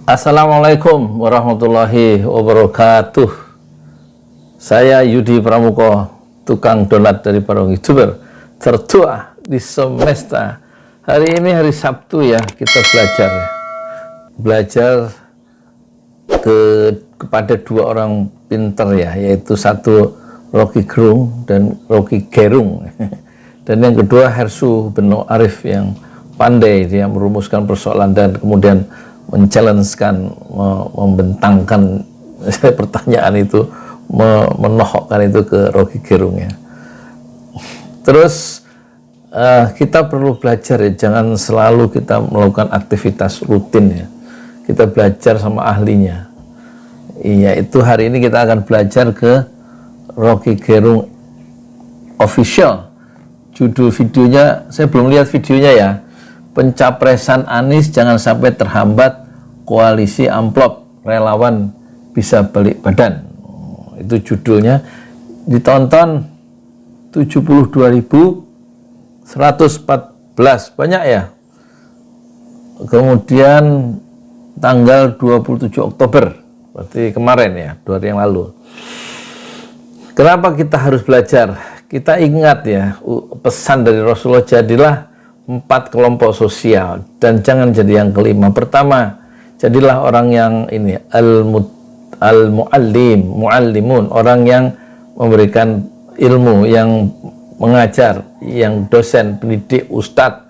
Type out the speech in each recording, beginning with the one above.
Assalamualaikum warahmatullahi wabarakatuh. Saya Yudi Pramuko, tukang donat dari para YouTuber tertua di semesta. Hari ini hari Sabtu ya, kita belajar kepada dua orang pinter ya, yaitu satu Rocky Gerung dan Rocky Gerung dan yang kedua Hersu Beno Arif yang pandai dia merumuskan persoalan dan kemudian men-challenge-kan, membentangkan pertanyaan itu, menohokkan itu ke Rocky Gerung ya. Terus kita perlu belajar ya, jangan selalu kita melakukan aktivitas rutin ya. Kita belajar sama ahlinya. Iya, itu hari ini kita akan belajar ke Rocky Gerung Official. Judul videonya, saya belum lihat videonya ya. Pencapresan Anies jangan sampai terhambat, koalisi amplop, relawan bisa balik badan. Itu judulnya. Ditonton 72.114, banyak ya. Kemudian tanggal 27 Oktober, berarti kemarin ya, 2 hari yang lalu. Kenapa kita harus belajar? Kita ingat ya, pesan dari Rasulullah, jadilah 4 kelompok sosial dan jangan jadi yang kelima. Pertama, jadilah orang yang ini muallimun, orang yang memberikan ilmu, yang mengajar, yang dosen, pendidik, ustadz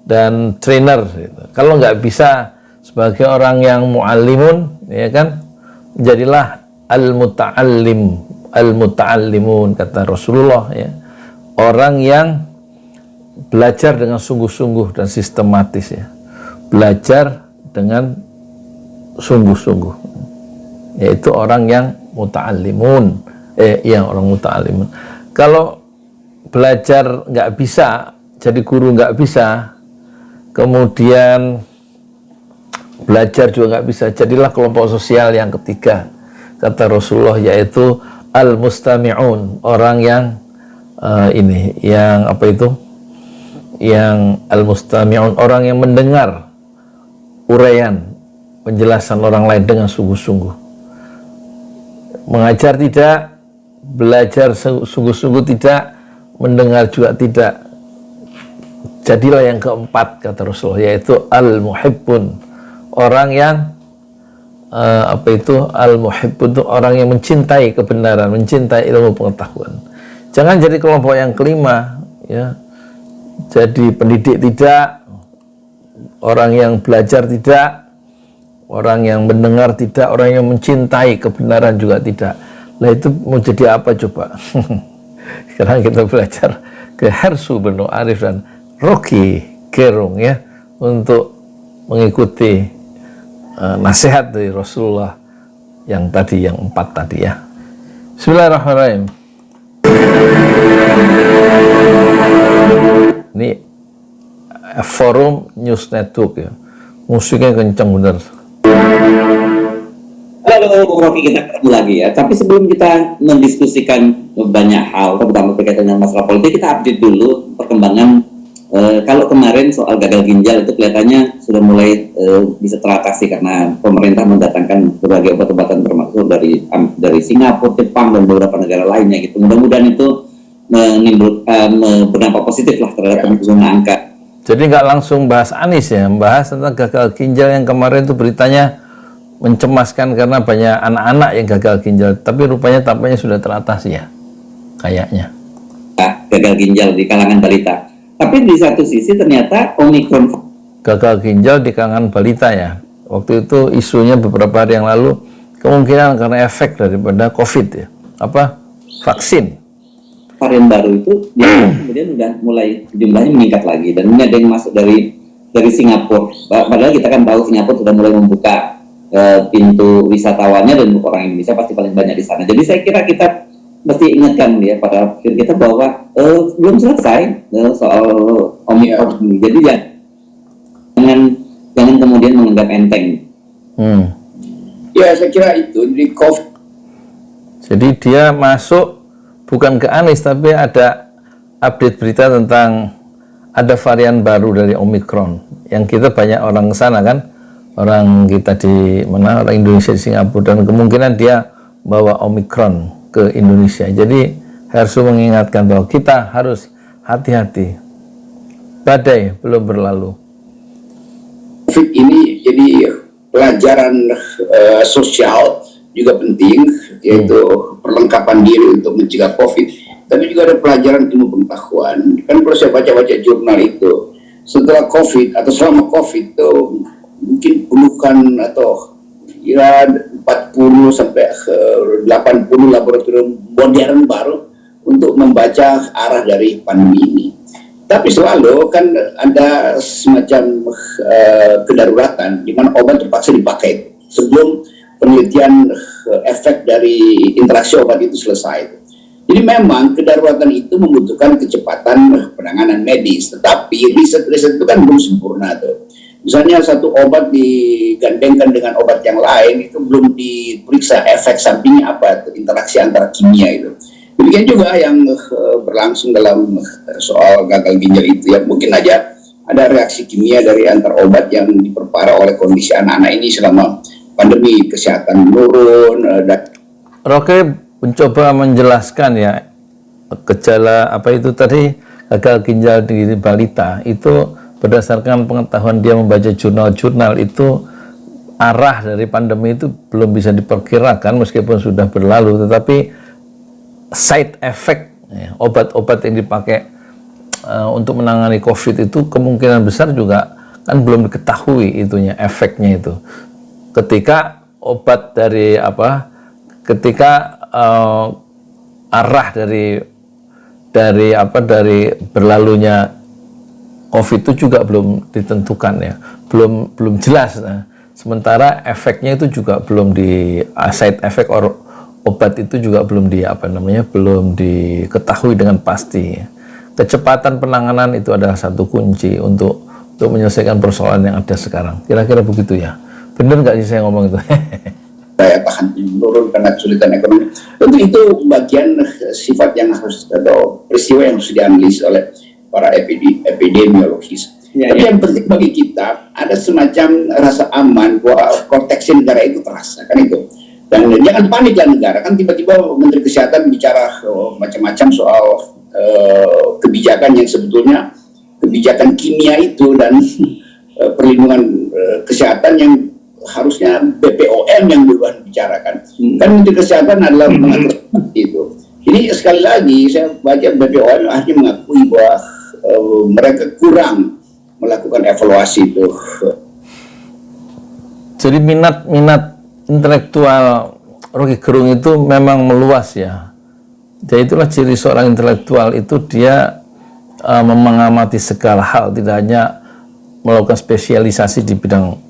dan trainer gitu. Kalau nggak bisa sebagai orang yang muallimun ya kan, jadilah al-muta'allimun kata Rasulullah ya. Orang yang belajar dengan sungguh-sungguh dan sistematis ya. Belajar dengan sungguh-sungguh. Yaitu orang yang muta'allimun. Orang muta'allimun. Kalau belajar nggak bisa, jadi guru nggak bisa, kemudian belajar juga nggak bisa, jadilah kelompok sosial yang ketiga kata Rasulullah, yaitu al-mustami'un, orang yang yang al-mustami'un, orang yang mendengar uraian penjelasan orang lain dengan sungguh-sungguh. Mengajar tidak, belajar sungguh-sungguh tidak, mendengar juga tidak. Jadilah yang keempat kata Rasulullah, yaitu al-muhibbun, orang yang al-muhibbun itu orang yang mencintai kebenaran, mencintai ilmu pengetahuan. Jangan jadi kelompok yang kelima ya. Jadi pendidik tidak, orang yang belajar tidak, orang yang mendengar tidak, orang yang mencintai kebenaran juga tidak. Nah itu mau jadi apa coba? Sekarang kita belajar ke Hersu Beno Arif dan Rocky Gerung ya, untuk mengikuti nasihat dari Rasulullah yang 4 tadi ya. Bismillahirrahmanirrahim. Ini Forum News Network ya, musiknya kenceng bener. Halo Rocky, kita ketemu lagi ya. Tapi sebelum kita mendiskusikan banyak hal, terutama berkaitan dengan masalah politik, kita update dulu perkembangan. Kalau kemarin soal gagal ginjal itu kelihatannya sudah mulai bisa teratasi karena pemerintah mendatangkan berbagai obat-obatan termasuk dari Singapura, Jepang dan beberapa negara lainnya gitu. Mudah-mudahan itu menimbulkan berdampak positif lah terhadap penurunan angka. Jadi nggak langsung bahas Anies ya, membahas tentang gagal ginjal yang kemarin itu beritanya mencemaskan karena banyak anak-anak yang gagal ginjal, tapi rupanya tampaknya sudah teratasi ya, kayaknya. Gagal ginjal di kalangan balita. Tapi di satu sisi ternyata Omikron gagal ginjal di kalangan balita ya. Waktu itu isunya beberapa hari yang lalu, kemungkinan karena efek daripada COVID ya, vaksin. Varian baru itu dia kemudian udah mulai jumlahnya meningkat lagi, dan ini ada yang masuk dari Singapura. Padahal kita kan tahu Singapura sudah mulai membuka pintu wisatawannya, dan orang Indonesia pasti paling banyak di sana. Jadi saya kira kita mesti ingatkan ya pada kita bahwa belum selesai soal Omikron ini. Jadi jangan kemudian menganggap enteng. Ya, saya kira itu di COVID. Jadi dia masuk bukan ke Anies, tapi ada update berita tentang ada varian baru dari Omikron yang kita banyak orang ke sana kan, orang kita di mana, orang Indonesia di Singapura, dan kemungkinan dia bawa Omicron ke Indonesia. Jadi Hersu mengingatkan bahwa kita harus hati-hati, badai belum berlalu. COVID ini jadi pelajaran sosial juga penting, yaitu perlengkapan diri untuk mencegah COVID. Tapi juga ada pelajaran ilmu pengetahuan. Kan kalau saya baca-baca jurnal itu, setelah COVID atau selama COVID itu mungkin puluhan atau kira 40 sampai 80 laboratorium modern baru untuk membaca arah dari pandemi ini. Tapi selalu kan ada semacam kedaruratan di mana obat terpaksa dipakai sebelum penelitian efek dari interaksi obat itu selesai. Jadi memang kedaruratan itu membutuhkan kecepatan penanganan medis, tetapi riset-riset itu kan belum sempurna tuh. Misalnya satu obat digandengkan dengan obat yang lain itu belum diperiksa efek sampingnya apa, interaksi antara kimia itu. Demikian juga yang berlangsung dalam soal gagal ginjal itu, ya mungkin aja ada reaksi kimia dari antar obat yang diperparah oleh kondisi anak-anak ini selama pandemi, kesehatan menurun. Roke mencoba menjelaskan ya gejala apa itu tadi gagal ginjal di balita itu berdasarkan pengetahuan dia membaca jurnal-jurnal itu, arah dari pandemi itu belum bisa diperkirakan meskipun sudah berlalu, tetapi side effect ya, obat-obat yang dipakai untuk menangani COVID itu kemungkinan besar juga kan belum diketahui itunya, efeknya itu. Ketika obat dari ketika arah dari berlalunya COVID itu juga belum ditentukan ya, belum jelas. Nah, sementara efeknya itu juga belum side effect obat itu juga belum belum diketahui dengan pasti. Kecepatan penanganan itu adalah satu kunci untuk menyelesaikan persoalan yang ada sekarang. Kira-kira begitu ya. Benar nggak sih saya ngomong itu? Daya tahan menurun karena kesulitan ekonomi. Tentu itu bagian sifat yang harus atau peristiwa yang harus dianalisis oleh para epidemiologis. Tapi yang penting bagi kita ada semacam rasa aman bahwa konteks negara itu terasa, kan itu. Dan jangan paniklah negara, kan tiba-tiba Menteri Kesehatan bicara macam-macam soal kebijakan yang sebetulnya kebijakan kimia itu dan perlindungan kesehatan yang harusnya BPOM yang duluan bicarakan. Kan Menteri Kesehatan adalah mengatur itu. Jadi sekali lagi saya baca BPOM akhirnya mengakui bahwa mereka kurang melakukan evaluasi itu. Jadi minat intelektual Roky Gerung itu memang meluas ya. Jadi itulah ciri seorang intelektual itu, dia mengamati segala hal, tidak hanya melakukan spesialisasi di bidang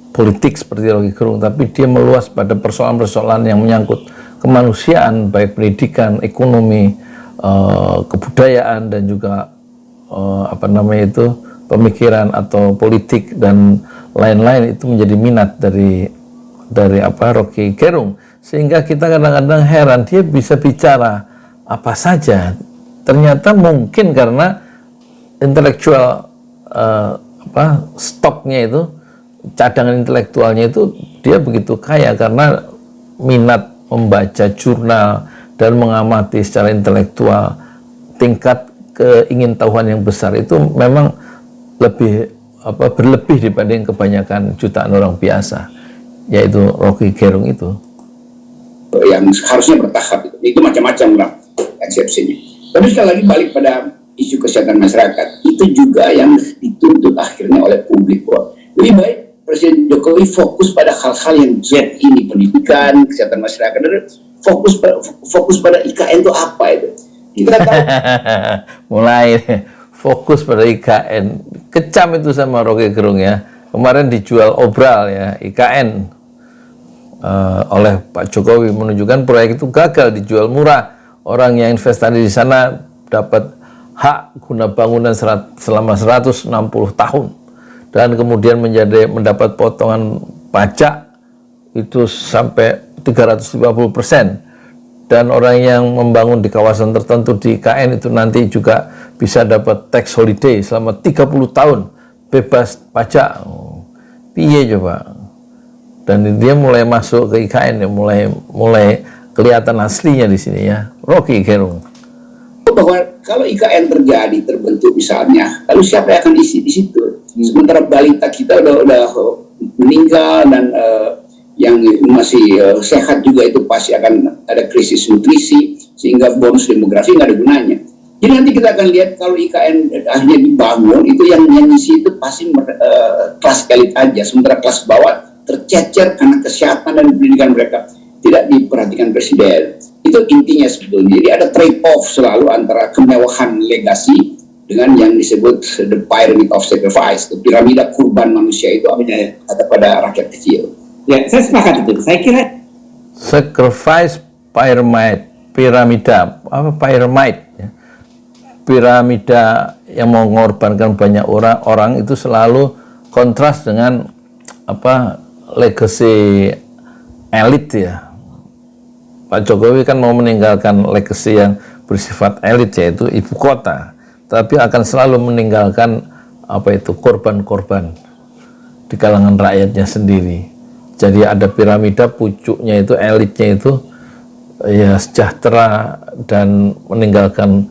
politik seperti Roky Gerung, tapi dia meluas pada persoalan-persoalan yang menyangkut kemanusiaan, baik pendidikan, ekonomi, kebudayaan, dan juga pemikiran atau politik dan lain-lain. Itu menjadi minat dari Roky Gerung, sehingga kita kadang-kadang heran dia bisa bicara apa saja. Ternyata mungkin karena intelektual stoknya itu, cadangan intelektualnya itu dia begitu kaya karena minat membaca jurnal dan mengamati secara intelektual. Tingkat keingintahuan yang besar itu memang lebih berlebih dibanding kebanyakan jutaan orang biasa, yaitu Roky Gerung itu. Yang harusnya bertahap itu macam-macam lah eksepsinya. Tapi sekali lagi balik pada isu kesehatan masyarakat, itu juga yang dituntut akhirnya oleh publik bahwa lebih baik Presiden Jokowi fokus pada hal-hal yang Z ini, pendidikan, kesehatan masyarakat, dan fokus pada IKN itu apa itu. Kita tahu. Mulai fokus pada IKN, kecam itu sama Roky Gerung ya. Kemarin dijual obral ya IKN oleh Pak Jokowi, menunjukkan proyek itu gagal, dijual murah. Orang yang investasi di sana dapat hak guna bangunan selama 160 tahun. Dan kemudian mendapat potongan pajak itu sampai 350%. Dan orang yang membangun di kawasan tertentu di IKN itu nanti juga bisa dapat tax holiday selama 30 tahun bebas pajak. piye coba. Dan dia mulai masuk ke IKN ya, mulai kelihatan aslinya di sini ya, Rocky Gerung. Bahwa kalau IKN terbentuk misalnya, lalu siapa yang akan isi di situ? Sementara balita kita udah meninggal dan yang masih sehat juga itu pasti akan ada krisis nutrisi, sehingga bonus demografi nggak ada gunanya. Jadi nanti kita akan lihat kalau IKN akhirnya dibangun, itu yang isi itu pasti kelas elit aja, sementara kelas bawah tercecer karena kesehatan dan pendidikan mereka tidak diperhatikan presiden. Itu intinya sebetulnya. Jadi ada trade off selalu antara kemewahan legasi dengan yang disebut the pyramid of sacrifice, piramida kurban manusia itu ada pada rakyat kecil. Ya, saya sepakat itu. Saya kira Sacrifice piramida apa pyramid ya. Piramida yang mengorbankan banyak orang itu selalu kontras dengan apa legacy elit ya. Pak Jokowi kan mau meninggalkan legacy yang bersifat elit, yaitu ibu kota, tapi akan selalu meninggalkan apa itu korban-korban di kalangan rakyatnya sendiri. Jadi ada piramida, pucuknya itu, elitnya itu ya sejahtera dan meninggalkan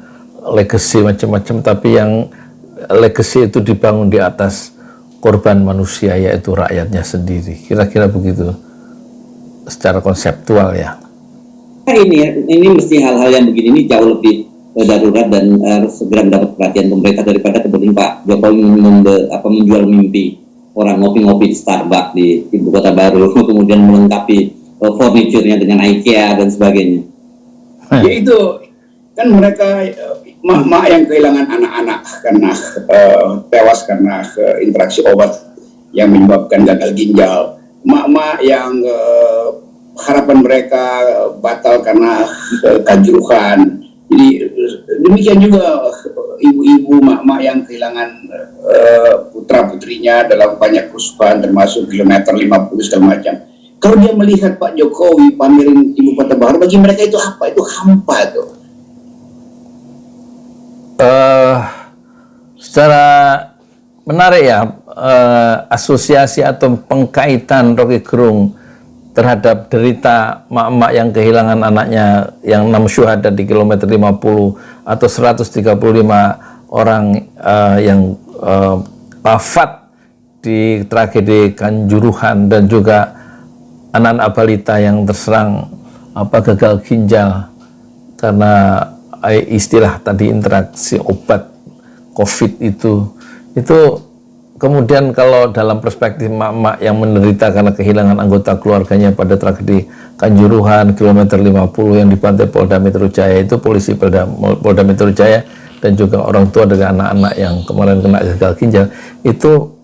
legacy macam-macam, tapi yang legacy itu dibangun di atas korban manusia, yaitu rakyatnya sendiri. Kira-kira begitu secara konseptual ya. ini mesti hal-hal yang begini ini jauh lebih darurat dan harus segera mendapat perhatian pemerintah daripada kemudian Pak Jokowi menjual mimpi orang ngopi-ngopi di Starbucks di ibu kota baru, kemudian melengkapi furniturnya dengan IKEA dan sebagainya. Ya itu kan mereka mak-mak yang kehilangan anak-anak karena tewas karena interaksi obat yang menyebabkan gagal ginjal, mak-mak yang harapan mereka batal karena kanjuruhan. Jadi demikian juga ibu-ibu, mak-mak yang kehilangan putra-putrinya dalam banyak kerusuhan termasuk kilometer 50 segala macam. Kalau dia melihat Pak Jokowi pamerin ibu kota baru, bagi mereka itu apa? Itu hampa itu. Secara menarik ya, asosiasi atau pengkaitan Rocky Gerung terhadap derita mak-mak yang kehilangan anaknya yang 6 syuhada di kilometer 50 atau 135 orang yang wafat di tragedi Kanjuruhan, dan juga anak-anak balita yang terserang gagal ginjal karena istilah tadi interaksi obat COVID itu kemudian kalau dalam perspektif mak-mak yang menderita karena kehilangan anggota keluarganya pada tragedi Kanjuruhan kilometer 50 yang dibantai Polda Metro Jaya, itu polisi Polda Metro Jaya dan juga orang tua dari anak-anak yang kemarin kena gagal ginjal, itu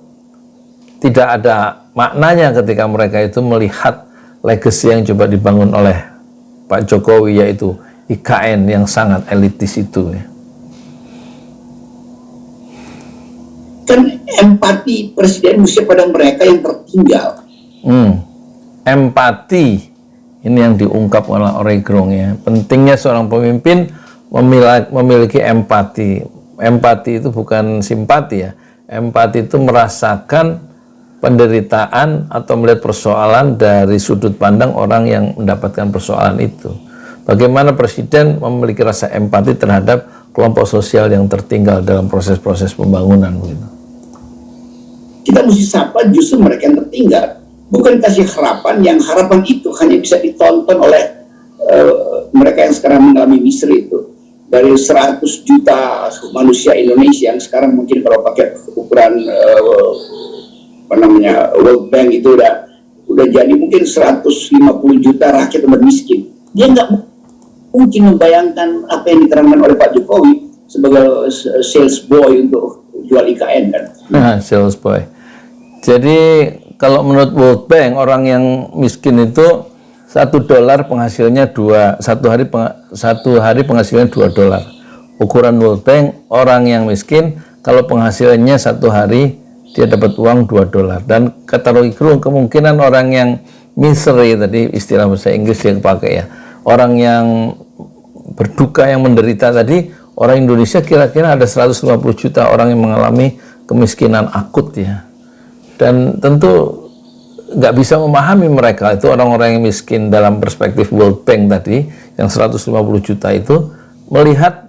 tidak ada maknanya ketika mereka itu melihat legacy yang coba dibangun oleh Pak Jokowi, yaitu IKN yang sangat elitis itu ya. Kan empati presiden mesti pada mereka yang tertinggal. Empati ini yang diungkap oleh Rocky Gerung ya. Pentingnya seorang pemimpin memiliki empati. Empati itu bukan simpati ya. Empati itu merasakan penderitaan atau melihat persoalan dari sudut pandang orang yang mendapatkan persoalan itu. Bagaimana presiden memiliki rasa empati terhadap kelompok sosial yang tertinggal dalam proses-proses pembangunan begitu. Kita mesti sapa justru mereka yang tertinggal, bukan kasih harapan yang harapan itu hanya bisa ditonton oleh mereka yang sekarang mengalami misery itu. Dari 100 juta manusia Indonesia yang sekarang mungkin kalau pakai ukuran World Bank itu udah jadi mungkin 150 juta rakyat umat miskin. Dia nggak mungkin membayangkan apa yang diterangkan oleh Pak Jokowi sebagai sales boy untuk jual IKN kan. Sales boy. Jadi kalau menurut World Bank, orang yang miskin itu $1 penghasilnya satu hari penghasilannya $2. Ukuran World Bank, orang yang miskin kalau penghasilannya satu hari dia dapat uang $2. Dan kata Rocky Gerung, kemungkinan orang yang misery, tadi istilah bahasa Inggris yang pakai ya, orang yang berduka, yang menderita tadi, orang Indonesia kira-kira ada 150 juta orang yang mengalami kemiskinan akut ya. Dan tentu nggak bisa memahami mereka itu orang-orang yang miskin dalam perspektif World Bank tadi yang 150 juta itu melihat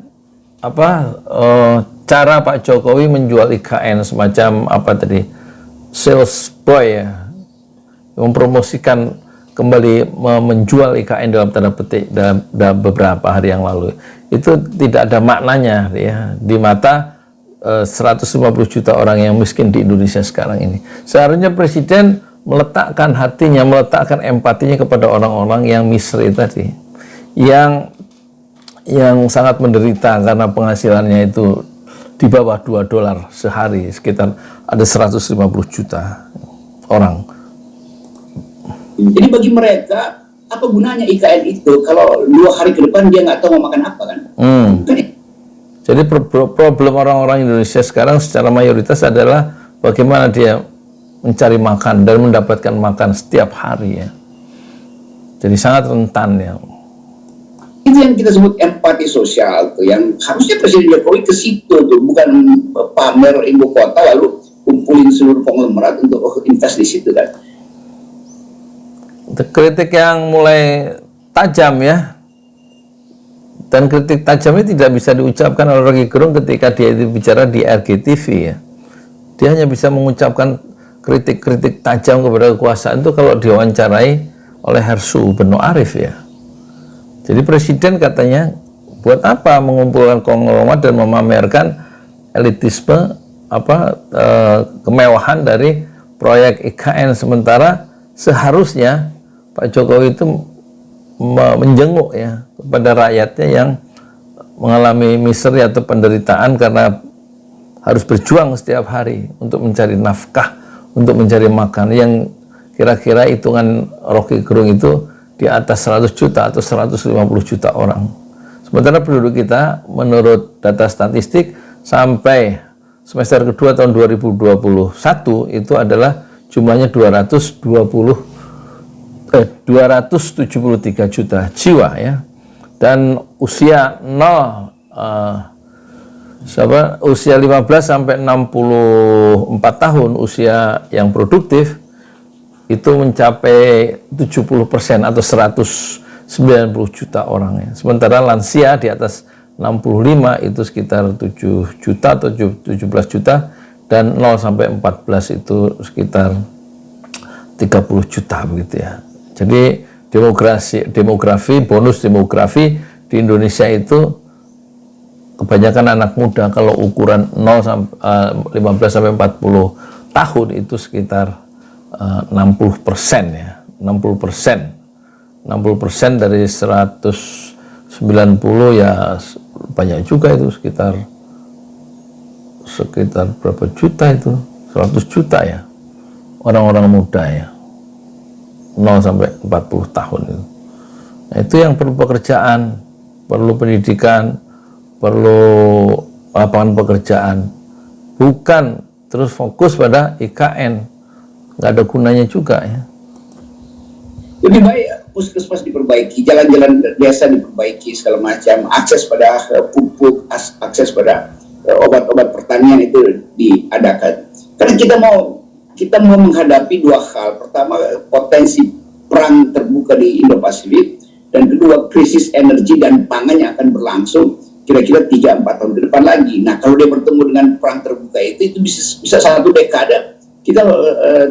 cara Pak Jokowi menjual IKN semacam sales boy ya, mempromosikan kembali menjual IKN dalam tanda petik dalam beberapa hari yang lalu itu tidak ada maknanya ya di mata 150 juta orang yang miskin di Indonesia sekarang ini. Seharusnya Presiden meletakkan hatinya, meletakkan empatinya kepada orang-orang yang miseri tadi, yang sangat menderita karena penghasilannya itu di bawah $2 sehari, sekitar ada 150 juta orang. Jadi bagi mereka apa gunanya IKN itu kalau 2 hari ke depan dia nggak tahu mau makan apa kan? Jadi problem orang-orang Indonesia sekarang secara mayoritas adalah bagaimana dia mencari makan dan mendapatkan makan setiap hari ya. Jadi sangat rentan ya. Itu yang kita sebut empati sosial tuh, yang harusnya Presiden Jokowi ke situ tuh, bukan pamer ibu kota lalu kumpulin seluruh konglomerat untuk invest di situ kan. Kritik yang mulai tajam ya, dan kritik tajamnya tidak bisa diucapkan oleh Rocky Gerung ketika dia itu bicara di RGTV ya. Dia hanya bisa mengucapkan kritik-kritik tajam kepada kekuasaan itu kalau diwawancarai oleh Hersu Beno Arif ya. Jadi Presiden katanya buat apa mengumpulkan konglomerat dan memamerkan elitisme kemewahan dari proyek IKN, sementara seharusnya Pak Jokowi itu menjenguk ya kepada rakyatnya yang mengalami miseri atau penderitaan karena harus berjuang setiap hari untuk mencari nafkah, untuk mencari makan, yang kira-kira hitungan Rocky Gerung itu di atas 100 juta atau 150 juta orang. Sementara penduduk kita menurut data statistik sampai semester kedua tahun 2021 itu adalah jumlahnya 273 juta jiwa ya. Dan usia 15 sampai 64 tahun usia yang produktif itu mencapai 70% atau 190 juta orang ya. Sementara lansia di atas 65 itu sekitar 7 juta atau 17 juta, dan 0 sampai 14 itu sekitar 30 juta begitu ya. Jadi demografi, bonus demografi di Indonesia itu kebanyakan anak muda. Kalau ukuran 15 sampai 40 tahun itu sekitar 60% ya, 60% dari 190 ya banyak juga itu, sekitar berapa juta itu, 100 juta ya orang-orang muda ya, 0 sampai 40 tahun itu. Nah, itu yang perlu pekerjaan, perlu pendidikan, perlu lapangan pekerjaan, bukan terus fokus pada IKN. Nggak ada gunanya juga ya. Lebih baik puskesmas diperbaiki, jalan-jalan desa diperbaiki, segala macam, akses pada pupuk, akses pada obat-obat pertanian itu diadakan. Karena kita mau menghadapi 2 hal. Pertama, potensi perang terbuka di Indo-Pasifik, dan kedua, krisis energi dan pangan yang akan berlangsung kira-kira 3-4 tahun ke depan lagi. Nah, kalau dia bertemu dengan perang terbuka itu bisa 1 dekade kita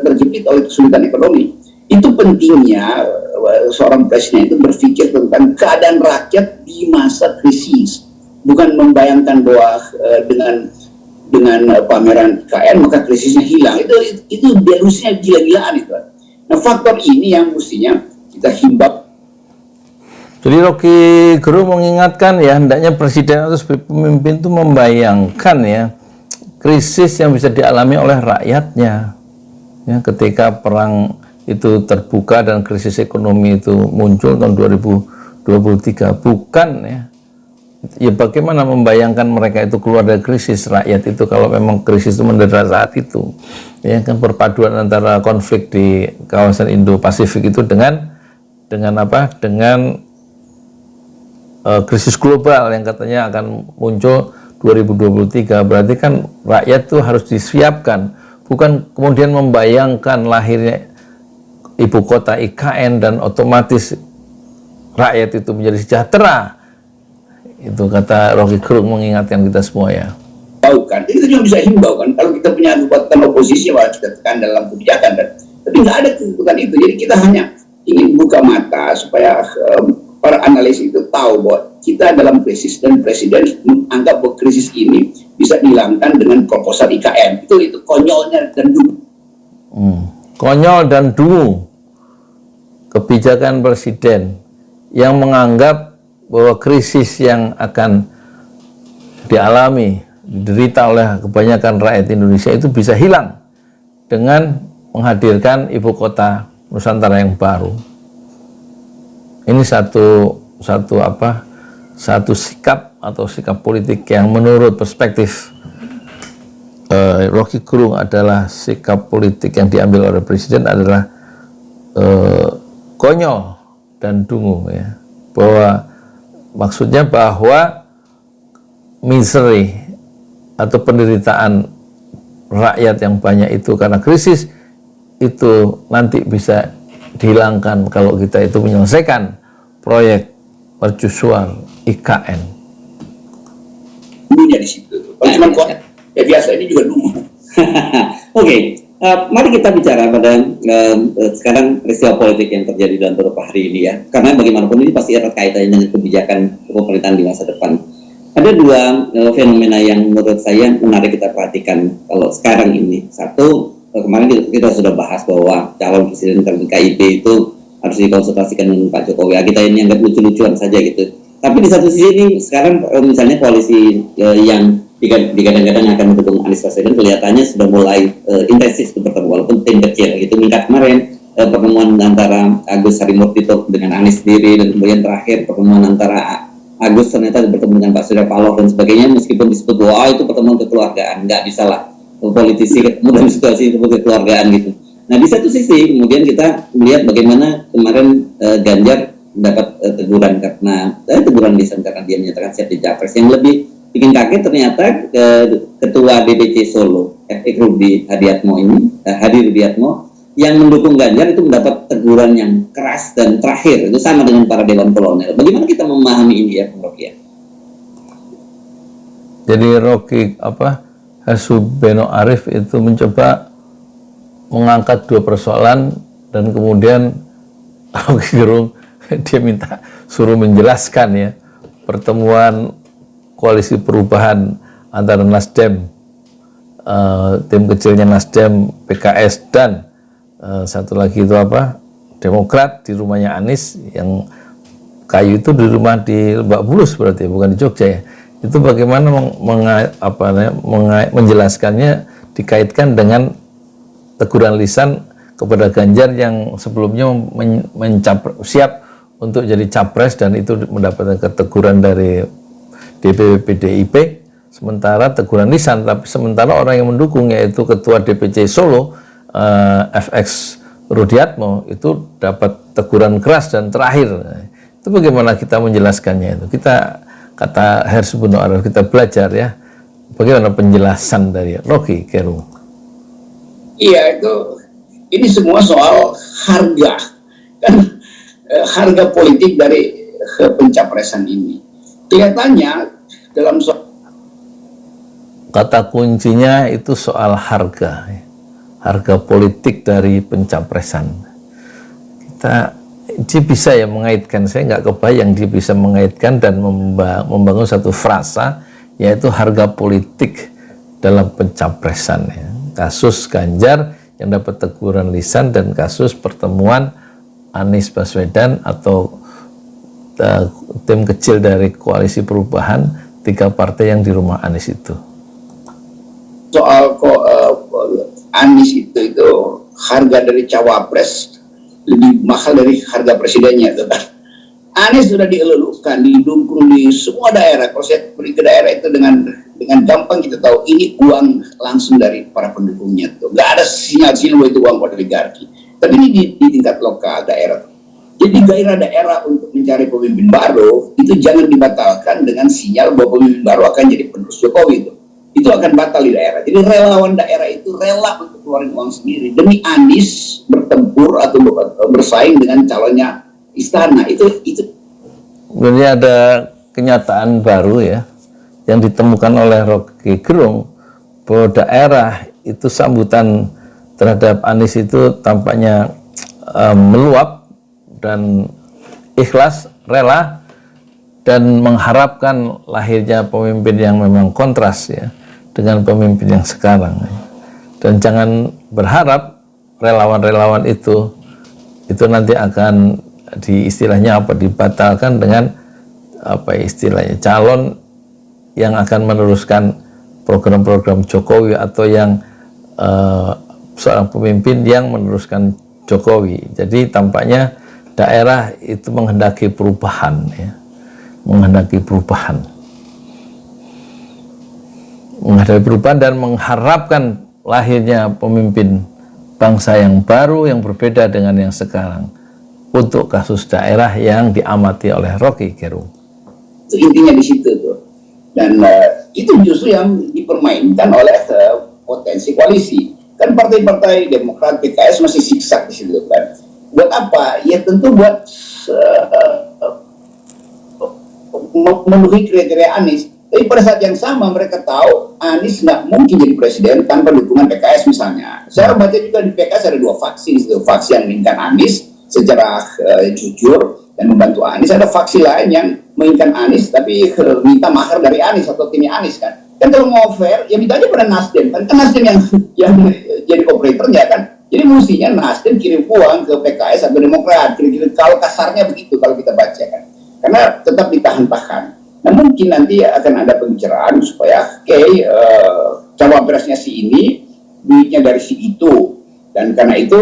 terjepit oleh kesulitan ekonomi. Itu pentingnya seorang presiden itu berpikir tentang keadaan rakyat di masa krisis, bukan membayangkan bahwa dengan pameran IKN maka krisisnya hilang. Itu delusinya gila-gilaan itu. Nah, faktor ini yang mestinya kita himbau. Jadi Rocky Gerung mengingatkan ya, hendaknya presiden atau sebagai pemimpin itu membayangkan ya krisis yang bisa dialami oleh rakyatnya ya, ketika perang itu terbuka dan krisis ekonomi itu muncul tahun 2023, bukan ya bagaimana membayangkan mereka itu keluar dari krisis, rakyat itu kalau memang krisis itu mendera saat itu ya kan, perpaduan antara konflik di kawasan Indo-Pasifik itu dengan krisis global yang katanya akan muncul 2023, berarti kan rakyat tuh harus disiapkan bukan kemudian membayangkan lahirnya ibu kota IKN dan otomatis rakyat itu menjadi sejahtera. Itu kata Rocky Gerung mengingatkan kita semua ya. Kan kita juga bisa himbau kan, kalau kita punya kekuatan oposisi wah kita tekan dalam kebijakan kan. Tapi nggak ada kekuatan itu, jadi kita hanya ingin buka mata supaya para analis itu tahu bahwa kita dalam krisis dan presiden menganggap bahwa krisis ini bisa dihilangkan dengan proposal IKN. Itu konyolnya dan dungu. Konyol dan dungu kebijakan presiden yang menganggap bahwa krisis yang akan dialami, diderita oleh kebanyakan rakyat Indonesia itu bisa hilang dengan menghadirkan ibu kota Nusantara yang baru. Ini satu sikap atau sikap politik yang menurut perspektif Rocky Gerung adalah sikap politik yang diambil oleh presiden adalah konyol dan dungu ya. Bahwa maksudnya bahwa misery atau penderitaan rakyat yang banyak itu karena krisis itu nanti bisa dihilangkan kalau kita itu menyelesaikan proyek mercusuar IKN. Dulunya di situ. Kalau cuma kuat, ya biasa ini juga dulu. Oke, mari kita bicara pada sekarang peristiwa politik yang terjadi dalam beberapa hari ini ya. Karena bagaimanapun ini pasti erat kaitannya dengan kebijakan pemerintahan di masa depan. Ada dua fenomena yang menurut saya menarik kita perhatikan kalau sekarang ini. Satu, kemarin kita sudah bahas bahwa calon presiden dari KIP itu harus dikonsultasikan dengan Pak Jokowi. Kita ini anggap lucu-lucuan saja gitu. Tapi di satu sisi ini sekarang misalnya koalisi yang digadang-gadang akan mendukung Anies Baswedan kelihatannya sudah mulai intensif bertemu walaupun tim kecil gitu. Minggu kemarin pertemuan antara Agus Harimurti dengan Anies sendiri, dan kemudian terakhir pertemuan antara Agus ternyata bertemu dengan Pak Surya Paloh dan sebagainya, meskipun disebut bahwa itu pertemuan kekeluargaan, nggak bisa lah politisi ketemu dalam situasi seperti kekeluargaan gitu. Nah di satu sisi kemudian kita melihat bagaimana kemarin Ganjar mendapat teguran karena teguran lisan karena dia menyatakan siap di Capres. Yang lebih bikin kaget ternyata ketua DPC Solo FX Hadi Rudiatmo yang mendukung Ganjar itu mendapat teguran yang keras dan terakhir itu sama dengan para dewan kolonel. Bagaimana kita memahami ini ya, Bung Rocky? Jadi Hersu Beno Arif itu mencoba mengangkat dua persoalan dan kemudian Rocky Gerung dia minta suruh menjelaskan ya pertemuan koalisi perubahan antara Nasdem, tim kecilnya Nasdem, PKS dan satu lagi itu Demokrat di rumahnya Anies, yang kayu itu di rumah di Lebak Bulus berarti bukan di Jogja ya. Itu bagaimana menjelaskannya dikaitkan dengan teguran lisan kepada Ganjar yang sebelumnya siap untuk jadi capres dan itu mendapatkan keteguran dari DPP PDIP, sementara teguran lisan, tapi sementara orang yang mendukung yaitu ketua DPC Solo FX Rudiatmo itu dapat teguran keras dan terakhir. Itu bagaimana kita menjelaskannya itu? Kita kata Hersu Beno Arif, kita belajar ya bagaimana penjelasan dari Rocky Gerung. Iya, ini semua soal harga kan, harga politik dari pencapresan ini kelihatannya dalam kata kuncinya itu soal harga politik dari pencapresan. Dia bisa ya mengaitkan, saya nggak kebayang dia bisa mengaitkan dan membangun satu frasa yaitu harga politik dalam pencapresan ya. Kasus Ganjar yang dapat teguran lisan dan kasus pertemuan Anies Baswedan atau tim kecil dari koalisi perubahan, 3 partai yang di rumah Anies itu. Soal Anies itu harga dari cawapres lebih mahal dari harga presidennya, kan? Anies sudah dielulukan, didukung di semua daerah. Kalau saya pergi ke daerah itu dengan gampang kita tahu ini uang langsung dari para pendukungnya tuh. Nggak ada sinyal-sinyal bahwa itu uang oligarki. Tapi ini di tingkat lokal daerah. Jadi gairah daerah untuk mencari pemimpin baru itu jangan dibatalkan dengan sinyal bahwa pemimpin baru akan jadi penerus Jokowi itu. itu akan batal di daerah. Jadi relawan daerah itu rela untuk keluarin uang sendiri demi Anies bertempur atau bersaing dengan calonnya istana. Itu Jadi ada kenyataan baru ya yang ditemukan oleh Rocky Gerung bahwa daerah itu sambutan terhadap Anies itu tampaknya meluap dan ikhlas, rela, dan mengharapkan lahirnya pemimpin yang memang kontras ya dengan pemimpin yang sekarang. Dan jangan berharap relawan-relawan itu nanti akan istilahnya dibatalkan dengan istilahnya calon yang akan meneruskan program-program Jokowi atau yang seorang pemimpin yang meneruskan Jokowi. Jadi tampaknya daerah itu menghendaki perubahan ya, menghendaki perubahan dan mengharapkan lahirnya pemimpin bangsa yang baru yang berbeda dengan yang sekarang untuk kasus daerah yang diamati oleh Rocky Gerung. itu intinya di situ tuh. Dan itu justru yang dipermainkan oleh potensi koalisi. Kan partai-partai Demokrat, PKS masih siksak di situ kan. Buat apa? Ya tentu buat memenuhi kriteria Anies. Tapi pada saat yang sama mereka tahu Anies nggak mungkin jadi presiden tanpa dukungan PKS misalnya. Saya baca juga di PKS ada dua faksi, faksi yang menginginkan Anies secara jujur dan membantu Anies, ada faksi lain yang menginginkan Anies tapi minta mahar dari Anies atau timnya Anies kan. Kan kalau mau fair ya minta aja pada Nasdem kan Nasdem yang jadi operatornya kan. Jadi mestinya Nasdem kirim uang ke PKS atau Demokrat, kira-kira kalau kasarnya begitu kalau kita baca kan. Karena tetap ditahan-tahan. Nah mungkin nanti akan ada pembicaraan supaya cawapresnya si ini duitnya dari si itu. Dan karena itu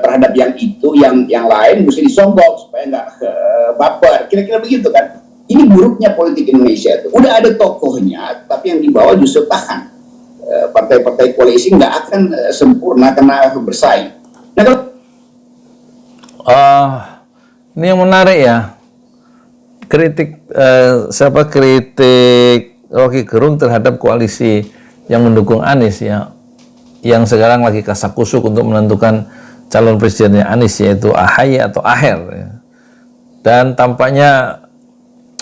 terhadap yang itu yang lain mesti disogok supaya nggak baper, kira-kira begitu kan. Ini buruknya politik Indonesia itu. Udah ada tokohnya, tapi yang di bawah justru tahan. Partai-partai koalisi nggak akan sempurna karena bersaing. Nah kalau ini yang menarik ya, kritik Rocky Gerung terhadap koalisi yang mendukung Anies ya, yang sekarang lagi kasak-kusuk untuk menentukan calon presidennya Anies, yaitu AHY atau Aher ya. Dan tampaknya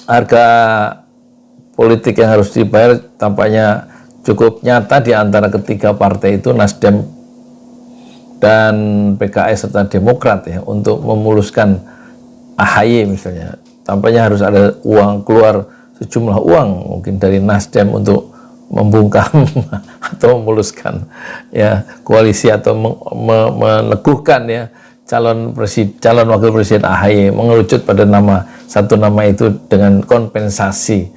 harga politik yang harus dibayar tampaknya cukup nyata di antara ketiga partai itu, Nasdem dan PKS serta Demokrat ya, untuk memuluskan AHY misalnya. Tampaknya harus ada uang, keluar sejumlah uang mungkin dari Nasdem untuk membungkam atau memuluskan ya koalisi atau meneguhkan ya calon wakil presiden AHY, mengerucut pada satu nama itu dengan kompensasi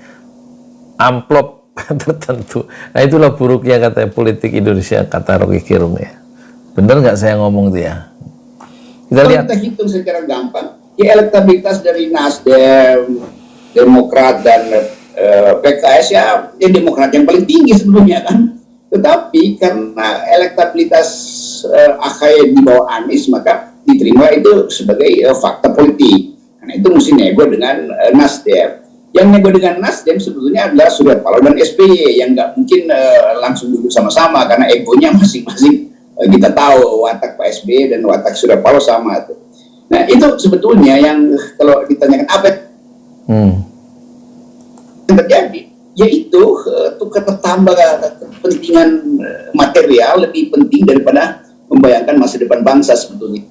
amplop tertentu. Nah itulah buruknya katanya politik Indonesia, kata Rocky Gerung ya. Bener nggak saya ngomong itu ya? Kita lihat. Kita hitung secara gampang, ya elektabilitas dari Nasdem, Demokrat dan PKS ya Demokrat yang paling tinggi sebelumnya kan. Tetapi karena elektabilitas AHY di bawah Anies, maka diterima itu sebagai fakta politik. Karena itu mesti nego dengan Nasdem. Yang nego dengan Nasdem sebetulnya adalah Surya Paloh dan SBY yang nggak mungkin langsung duduk sama-sama karena egonya masing-masing. Kita tahu watak Pak SBY dan watak Surya Paloh sama tuh. Nah itu sebetulnya yang kalau ditanyakan apa yang terjadi, yaitu tukar tambah kepentingan material lebih penting daripada membayangkan masa depan bangsa sebetulnya.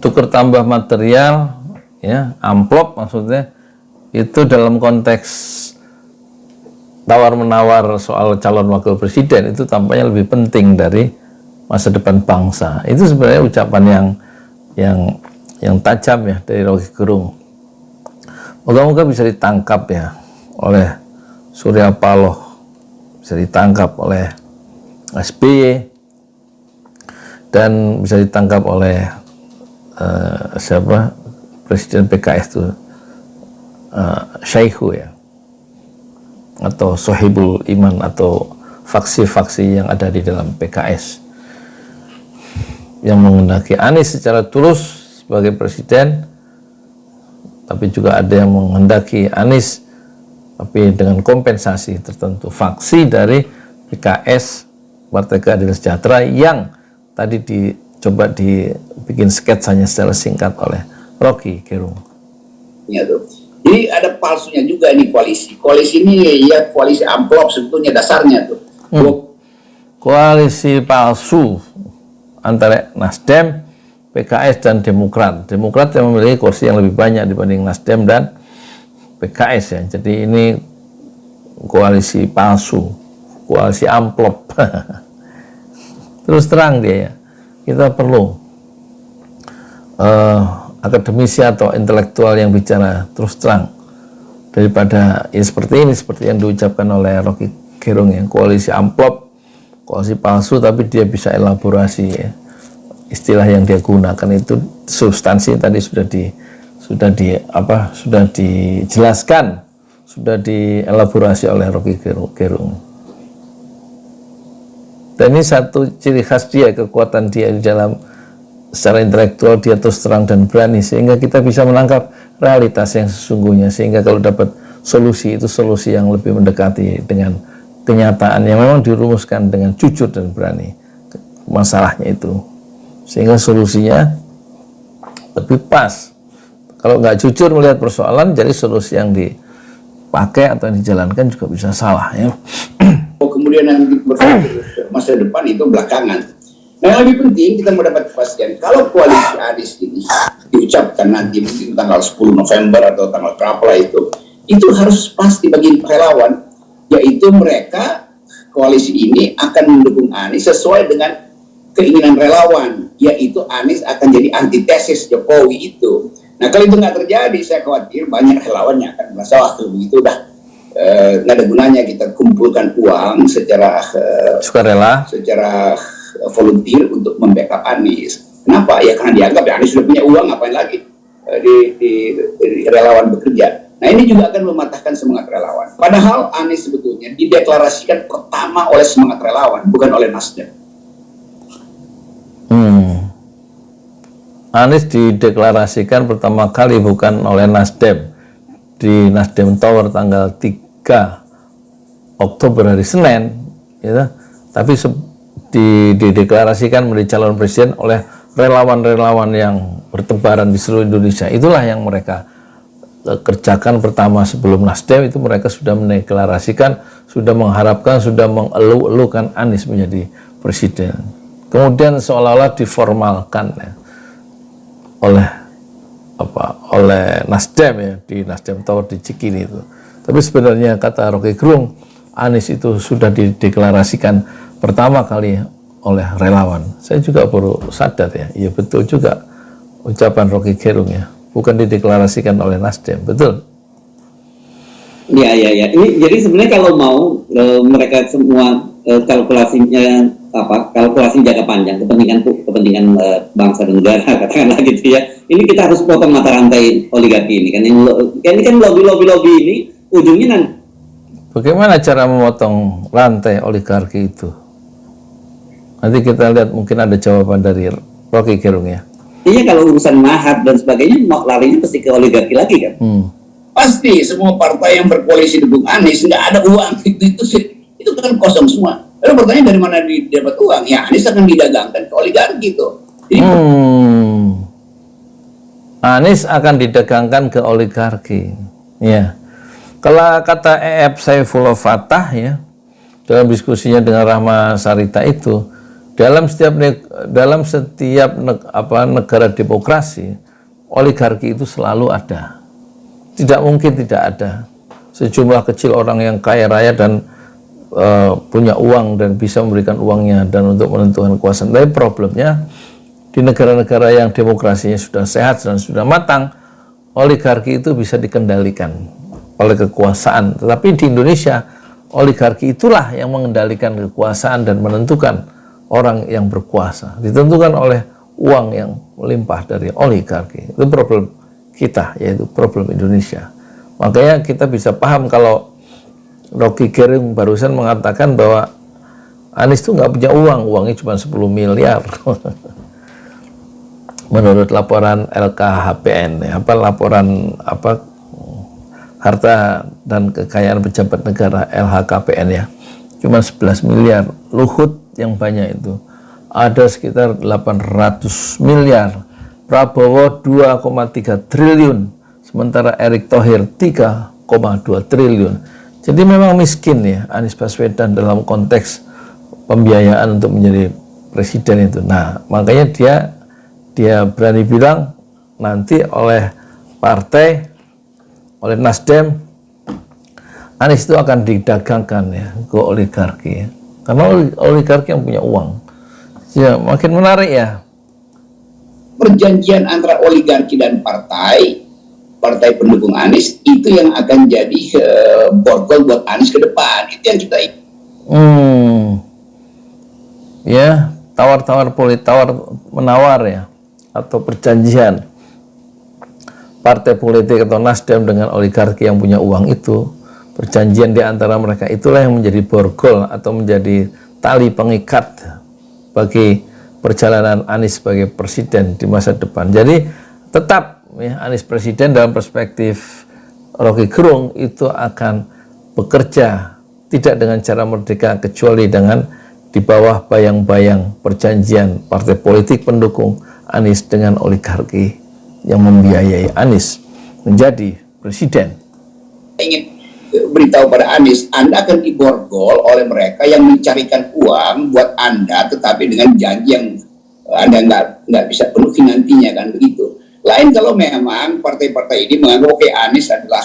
Tukar tambah material ya, amplop maksudnya, itu dalam konteks tawar-menawar soal calon wakil presiden itu tampaknya lebih penting dari masa depan bangsa. Itu sebenarnya ucapan yang tajam ya dari Rocky Gerung. Moga-moga bisa ditangkap ya oleh Surya Paloh, bisa ditangkap oleh SBY, dan bisa ditangkap oleh Presiden PKS itu Syaihu ya, atau Sohibul Iman, atau faksi-faksi yang ada di dalam PKS yang menghendaki Anies secara tulus sebagai presiden, tapi juga ada yang menghendaki Anies tapi dengan kompensasi tertentu. Faksi dari PKS Partai Keadilan Sejahtera yang tadi dicoba dibikin sketsanya secara singkat oleh Rocky Gerung. Ya tuh. Jadi ada palsunya juga ini koalisi. Koalisi ini ya koalisi amplop sebetulnya dasarnya tuh. Koalisi palsu antara Nasdem, PKS dan Demokrat. Demokrat yang memiliki kursi yang lebih banyak dibanding Nasdem dan PKS ya. Jadi ini koalisi palsu, koalisi amplop. Terus terang dia ya. Kita perlu akademisi atau intelektual yang bicara terus terang daripada ya seperti ini, seperti yang diucapkan oleh Rocky Gerung ya, koalisi amplop, koalisi palsu, tapi dia bisa elaborasi ya. Istilah yang dia gunakan itu substansi tadi sudah dijelaskan, sudah dielaborasi oleh Rocky Gerung. Dan ini satu ciri khas dia, kekuatan dia di dalam secara intelektual, dia terus terang dan berani, sehingga kita bisa menangkap realitas yang sesungguhnya, sehingga kalau dapat solusi, itu solusi yang lebih mendekati dengan kenyataan yang memang dirumuskan dengan jujur dan berani masalahnya itu, sehingga solusinya lebih pas. Kalau nggak jujur melihat persoalan, jadi solusi yang dipakai atau yang dijalankan juga bisa salah ya. Kemudian nanti berpikir masa depan itu belakangan. Nah, yang lebih penting kita mendapat kepastian kalau koalisi Anies ini diucapkan nanti mungkin tanggal 10 November atau tanggal berapa itu harus pasti bagi relawan, yaitu mereka koalisi ini akan mendukung Anies sesuai dengan keinginan relawan, yaitu Anies akan jadi antitesis Jokowi itu. Nah, kalau itu nggak terjadi, saya khawatir banyak relawan yang akan merasa waktu begitu udah nggak ada gunanya kita kumpulkan uang secara sukarela, secara volunteer untuk membackup Anies. Kenapa? Ya karena dianggap ya Anies sudah punya uang, ngapain lagi di relawan bekerja. Nah, ini juga akan mematahkan semangat relawan. Padahal Anies sebetulnya dideklarasikan pertama oleh semangat relawan, bukan oleh Nasdem. Anies dideklarasikan pertama kali bukan oleh Nasdem di Nasdem Tower tanggal 3 Oktober hari Senin, ya, tapi dideklarasikan menjadi calon presiden oleh relawan-relawan yang bertebaran di seluruh Indonesia. Itulah yang mereka kerjakan pertama sebelum Nasdem, itu mereka sudah mendeklarasikan, sudah mengharapkan, sudah mengeluh-elukan Anies menjadi presiden. Kemudian seolah-olah diformalkan ya, oleh Nasdem ya, di Nasdem Tower di Cikini itu. Tapi sebenarnya kata Rocky Gerung, Anies itu sudah dideklarasikan pertama kali oleh relawan. Saya juga baru sadar ya, iya betul juga ucapan Rocky Gerung ya, bukan dideklarasikan oleh Nasdem, betul? Ya. Ini jadi sebenarnya kalau mau mereka semua kalkulasinya kalkulasi jangka panjang, kepentingan bangsa dan negara katakanlah gitu ya. Ini kita harus potong mata rantai oligarki ini kan. Ini kan lobby ini ujungnya nanti. Bagaimana cara memotong rantai oligarki itu? Nanti kita lihat, mungkin ada jawaban dari Rocky Gerung ya. Iya, kalau urusan mahar dan sebagainya larinya pasti ke oligarki lagi kan. Pasti semua partai yang berkoalisi dukung Anies nggak ada uang itu kan kosong semua. Lalu pertanyaan dari mana dapat uang? Ya Anies akan didagangkan ke oligarki itu. Anies akan didagangkan ke oligarki. Ya. Kalau kata E.F. Saifullah Fatah ya, dalam diskusinya dengan Rahma Sarita itu, dalam setiap negara demokrasi, oligarki itu selalu ada. Tidak mungkin tidak ada. Sejumlah kecil orang yang kaya raya dan punya uang dan bisa memberikan uangnya dan untuk menentukan kekuasaan. Tapi problemnya di negara-negara yang demokrasinya sudah sehat dan sudah matang, oligarki itu bisa dikendalikan oleh kekuasaan. Tetapi di Indonesia, oligarki itulah yang mengendalikan kekuasaan dan menentukan orang yang berkuasa. Ditentukan oleh uang yang melimpah dari oligarki. Itu problem kita, yaitu problem Indonesia. Makanya kita bisa paham kalau Rocky Gerung barusan mengatakan bahwa Anies itu nggak punya uang, uangnya cuma 10 miliar. Menurut laporan LKHPN, laporan harta dan kekayaan pejabat negara LHKPN ya, cuma 11 miliar. Luhut yang banyak itu ada sekitar 800 miliar. Prabowo 2,3 triliun, sementara Erick Thohir 3,2 triliun. Jadi memang miskin ya Anies Baswedan dalam konteks pembiayaan untuk menjadi presiden itu. Nah, makanya dia berani bilang nanti oleh partai, oleh Nasdem, Anies itu akan didagangkan ya ke oligarki ya. Karena oligarki yang punya uang. Ya, makin menarik ya. Perjanjian antara oligarki dan partai pendukung Anies itu yang akan jadi borgol buat Anies ke depan. Itu yang kita ingin. Ya, tawar menawar ya, atau perjanjian partai politik atau Nasdem dengan oligarki yang punya uang itu, perjanjian di antara mereka itulah yang menjadi borgol atau menjadi tali pengikat bagi perjalanan Anies sebagai presiden di masa depan. Jadi tetap ya, Anies presiden dalam perspektif Rocky Gerung itu akan bekerja tidak dengan cara merdeka kecuali dengan di bawah bayang-bayang perjanjian partai politik pendukung Anies dengan oligarki yang membiayai Anies menjadi presiden. Ingin beritahu pada Anies, Anda akan diborgol oleh mereka yang mencarikan uang buat Anda, tetapi dengan janji yang Anda nggak bisa penuhi nantinya, kan begitu. Lain kalau memang partai-partai ini menganggap oke, Anies adalah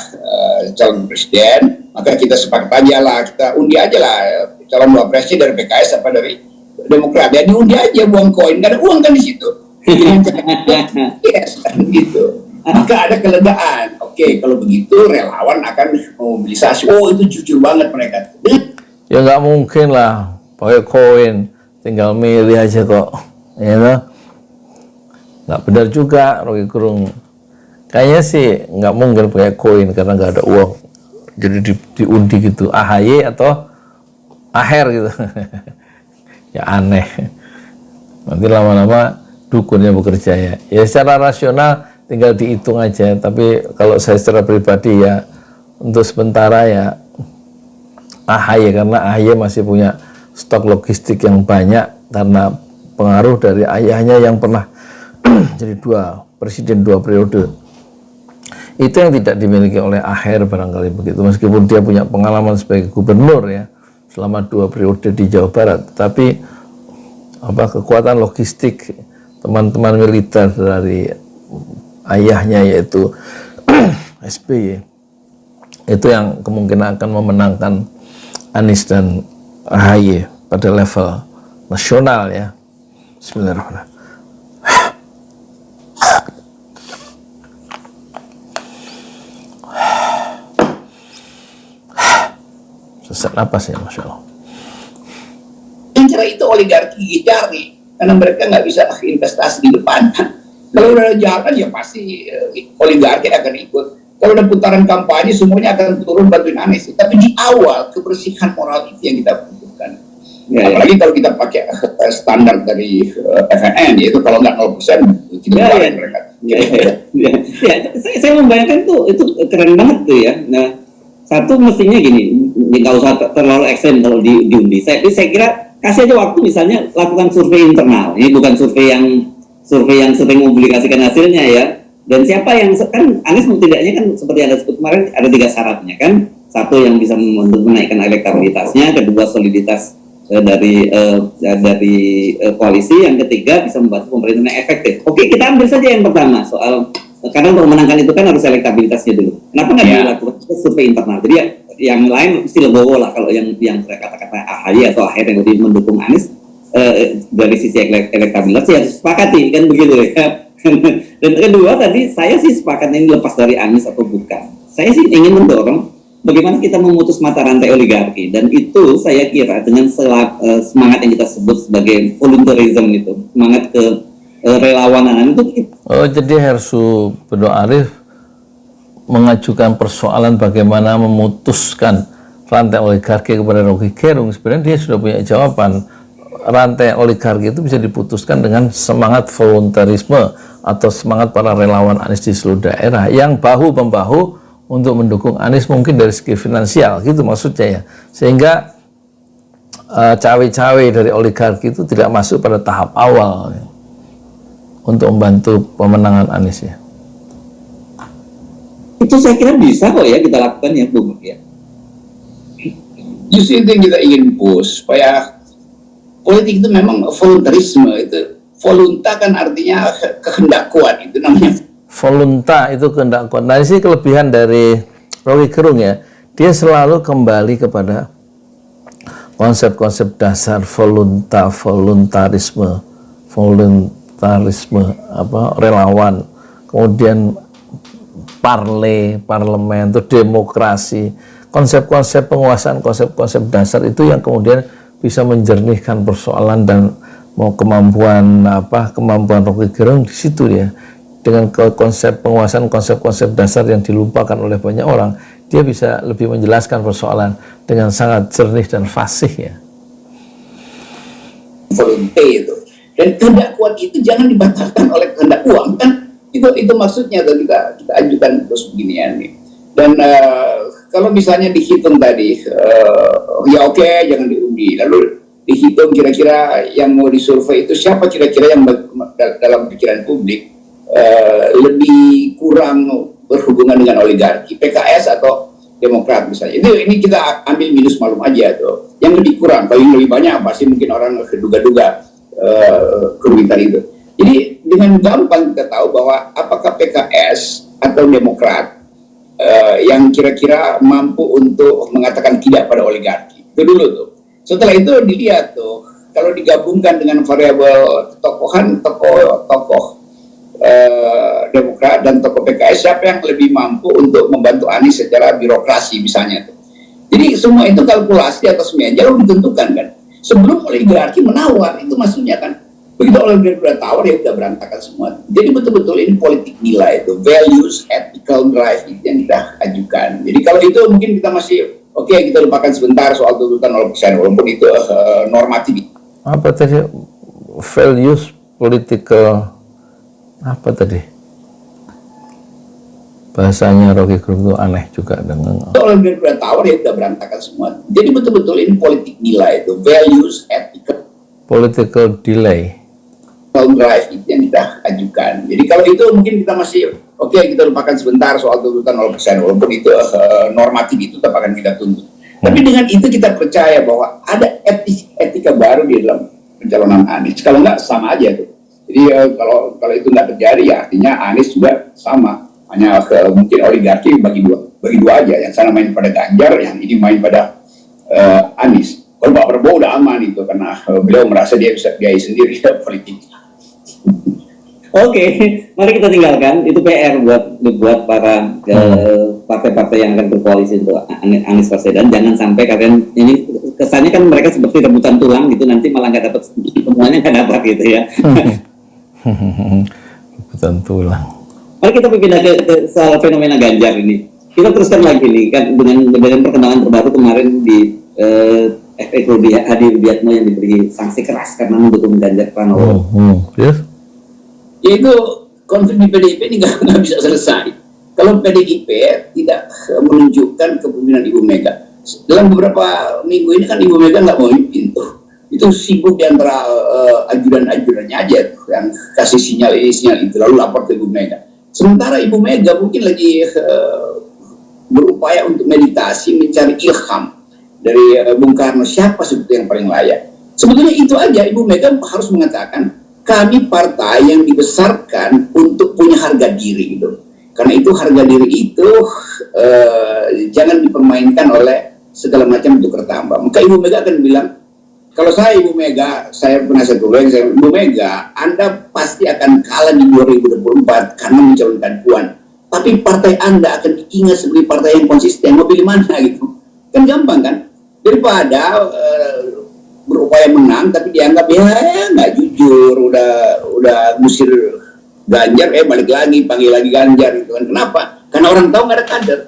calon presiden, maka kita sepakat aja lah, kita undi aja lah calon wapresnya dari PKS apa dari Demokrat, ya diundi aja, buang koin, nggak ada uang kan di situ. Yes, kan gitu. Maka ada kelegaan. Oke, kalau begitu relawan akan memobilisasi. Oh, itu jujur banget mereka. Ya nggak mungkin lah pakai koin, tinggal milih aja kok, ya. Nggak benar juga Rocky Gerung. Kayaknya sih nggak mungkin pakai koin karena nggak ada uang. Jadi diundi gitu, AHY atau Aher gitu. Ya aneh. Nanti lama-lama dukunnya bekerja ya. Ya secara rasional tinggal dihitung aja. Tapi kalau saya secara pribadi ya untuk sementara ya AHY, karena AHY masih punya stok logistik yang banyak karena pengaruh dari ayahnya yang pernah jadi presiden 2 periode. Itu yang tidak dimiliki oleh Aher barangkali begitu. Meskipun dia punya pengalaman sebagai gubernur ya selama 2 periode di Jawa Barat, tapi kekuatan logistik teman-teman militer dari ayahnya yaitu SBY itu yang kemungkinan akan memenangkan Anies dan AHY pada level nasional ya. Bismillahirrahmanirrahim. Sesak napas ya, Masya Allah. Yang cara itu oligarki cari, karena mereka nggak bisa investasi di depan. Kalau udah jalan ya pasti oligarki akan ikut. Kalau udah putaran kampanye semuanya akan turun bantuin Anies. Tapi di awal kebersihan moral itu yang kita butuhkan. Ya, apalagi kalau kita pakai standar dari FNN, yaitu kalau nggak 0% tidak keluarin mereka. Saya membayangkan itu keren banget tuh ya. Nah, satu mestinya gini, nggak usah terlalu ekstrem kalau diundi. Saya kira kasih aja waktu, misalnya lakukan survei internal. Ini bukan survei yang sering mempublikasikan hasilnya ya. Dan siapa yang kan Anies setidaknya kan seperti Anda sebut kemarin ada 3 syaratnya kan. Satu yang bisa menaikkan elektabilitasnya, kedua soliditas dari koalisi, yang ketiga bisa membantu pemerintahan yang efektif. Oke, kita ambil saja yang pertama soal, karena untuk memenangkan itu kan harus elektabilitasnya dulu. Kenapa nggak dilakukan survei internal? Jadi yang lain mesti legowo lah kalau yang kata-kata AHY atau Aher yang lebih mendukung Anies dari sisi elektabilitas ya harus sepakati kan begitu ya. Dan kedua tadi saya sih sepakat ini lepas dari Anies atau bukan. Saya sih ingin mendorong bagaimana kita memutus mata rantai oligarki, dan itu saya kira dengan semangat yang kita sebut sebagai volunteerism itu, semangat ke relawanan itu. Oh, jadi Hersu Bedo Arif mengajukan persoalan bagaimana memutuskan rantai oligarki kepada Rocky Gerung. Sebenarnya dia sudah punya jawaban. Rantai oligarki itu bisa diputuskan dengan semangat volunteerisme atau semangat para relawan Anies di seluruh daerah yang bahu-membahu untuk mendukung Anies mungkin dari segi finansial gitu maksudnya ya, sehingga cawe-cawe dari oligarki itu tidak masuk pada tahap awal ya, untuk membantu pemenangan Anies ya. Itu saya kira bisa kok ya kita lakukan ya Bung ya. Justru itu yang kita ingin push, supaya politik itu memang voluntarisme. Itu volunta kan artinya kehendak kuat, itu namanya Volunta itu kehendak kuat. Nah, ini sih kelebihan dari Rocky Gerung ya. Dia selalu kembali kepada konsep-konsep dasar voluntarisme, relawan, kemudian parlemen, itu demokrasi, konsep-konsep penguasaan, konsep-konsep dasar itu yang kemudian bisa menjernihkan persoalan dan mau kemampuan Rocky Gerung di situ ya. Dengan konsep penguasaan konsep-konsep dasar yang dilupakan oleh banyak orang, dia bisa lebih menjelaskan persoalan dengan sangat jernih dan fasih ya. volunte itu. Dan kehendak kuat itu jangan dibatalkan oleh kehendak uang kan. Itu maksudnya tuh kita ajukan terus beginian nih. Dan kalau misalnya dihitung tadi, ya oke, jangan diundi. Lalu dihitung kira-kira yang mau disurvei itu siapa kira-kira yang dalam pikiran publik lebih kurang berhubungan dengan oligarki, PKS atau Demokrat misalnya. Ini kita ambil minus malum aja tuh. Yang lebih kurang, kalau yang lebih banyak pasti mungkin orang keduga-duga kerumitan itu. Jadi dengan gampang kita tahu bahwa apakah PKS atau Demokrat yang kira-kira mampu untuk mengatakan tidak pada oligarki. Itu dulu tuh. Setelah itu dilihat tuh, kalau digabungkan dengan variabel ketokohan tokoh Demokrat dan tokoh PKS, siapa yang lebih mampu untuk membantu Anies secara birokrasi misalnya tuh. Jadi semua itu kalkulasi di atas meja lalu ditentukan kan. Sebelum oligarki menawar, itu maksudnya kan. Begitu oligarki udah tawar ya udah berantakan semua. Jadi betul-betul ini politik nilai itu, values, ethical drive itu yang kita ajukan. Jadi kalau itu mungkin kita masih oke, kita lupakan sebentar soal tuntutan 0%, walaupun itu normatif. Apa tadi values political apa tadi bahasanya Rocky Gerung itu aneh juga dengan kalau udah tawar ya udah berantakan semua. Jadi betul-betul ini politik nilai itu, values, ethical political delay drive itu yang kita ajukan. Jadi kalau itu mungkin kita masih oke, kita lupakan sebentar soal tuntutan 0%, walaupun itu normatif itu tetap akan kita tuntut. Tapi dengan itu kita percaya bahwa ada etika baru di dalam pencalonan Anies. Kalau enggak sama aja tuh. Jadi kalau itu nggak terjadi ya artinya Anies juga sama, hanya mungkin oligarki bagi dua aja, yang sana main pada Ganjar, yang ini main pada Anies. Kalau Pak Prabowo udah aman itu karena beliau merasa dia bisa biayai sendiri politik. Oke, mari kita tinggalkan itu PR buat para partai-partai yang akan berkoalisi untuk Anies Baswedan. Jangan sampai kalian ini kesannya kan mereka seperti rebutan tulang gitu, nanti malah nggak dapat semuanya, nggak dapat gitu ya. rebutan tulang. Mari kita pindah ke soal fenomena Ganjar ini. Kita teruskan lagi nih kan dengan perkembangan terbaru kemarin di Hadi Rudiatmo yang diberi sanksi keras karena mendukung Ganjar Pranowo. Yes. Yaitu konflik di PDIP ini nggak bisa selesai kalau PDIP tidak menunjukkan kepemimpinan Ibu Mega. Dalam beberapa minggu ini kan Ibu Mega nggak mau memimpin tuh. Itu sibuk di antara ajudan-ajudannya aja tuh, yang kasih sinyal ini sinyal itu lalu lapor ke Ibu Mega. Sementara Ibu Mega mungkin lagi berupaya untuk meditasi mencari ilham dari Bung Karno, siapa sebetulnya yang paling layak. Sebetulnya itu aja, Ibu Mega harus mengatakan kami partai yang dibesarkan untuk punya harga diri gitu. Karena itu harga diri itu jangan dipermainkan oleh segala macam bentuk tertambah. Maka Ibu Mega akan bilang, kalau saya Ibu Mega, saya penasihat publik, saya Ibu Mega, Anda pasti akan kalah di 2024 karena mencalonkan Puan. Tapi partai Anda akan diingat sebagai partai yang konsisten. Mau pilih mana gitu? Kan gampang kan? Daripada berupaya menang tapi dianggap ya nggak jujur, udah ngusir Ganjar, balik lagi panggil lagi Ganjar gitu kan. Kenapa? Karena orang tahu nggak ada kader.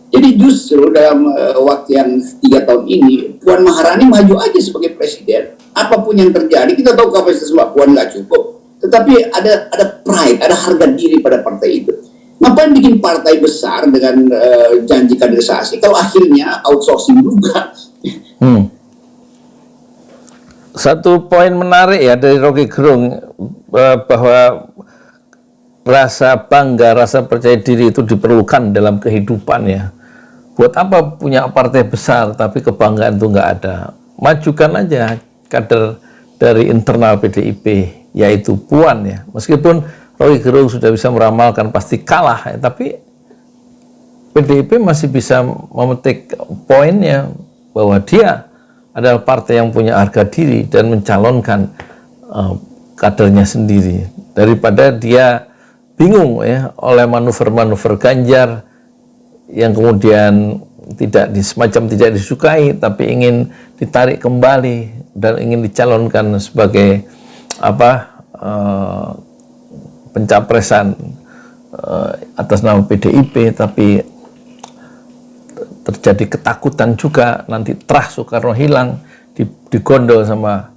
Jadi justru dalam waktu yang 3 tahun ini Puan Maharani maju aja sebagai presiden. Apapun yang terjadi, kita tahu kapasitas Mbak Puan nggak cukup, tetapi ada pride, ada harga diri pada partai itu. Ngapain bikin partai besar dengan janji kaderisasi kalau akhirnya outsourcing juga? Satu poin menarik ya dari Rocky Gerung, bahwa rasa bangga, rasa percaya diri itu diperlukan dalam kehidupan ya. Buat apa punya partai besar tapi kebanggaan itu nggak ada? Majukan aja kader dari internal PDIP, yaitu Puan ya. Meskipun Rocky Gerung sudah bisa meramalkan pasti kalah ya, tapi PDIP masih bisa memetik poinnya bahwa dia adalah partai yang punya harga diri dan mencalonkan kadernya sendiri, daripada dia bingung ya oleh manuver-manuver Ganjar yang kemudian semacam tidak disukai tapi ingin ditarik kembali dan ingin dicalonkan sebagai pencapresan atas nama PDIP, tapi terjadi ketakutan juga nanti terah Soekarno hilang, digondol sama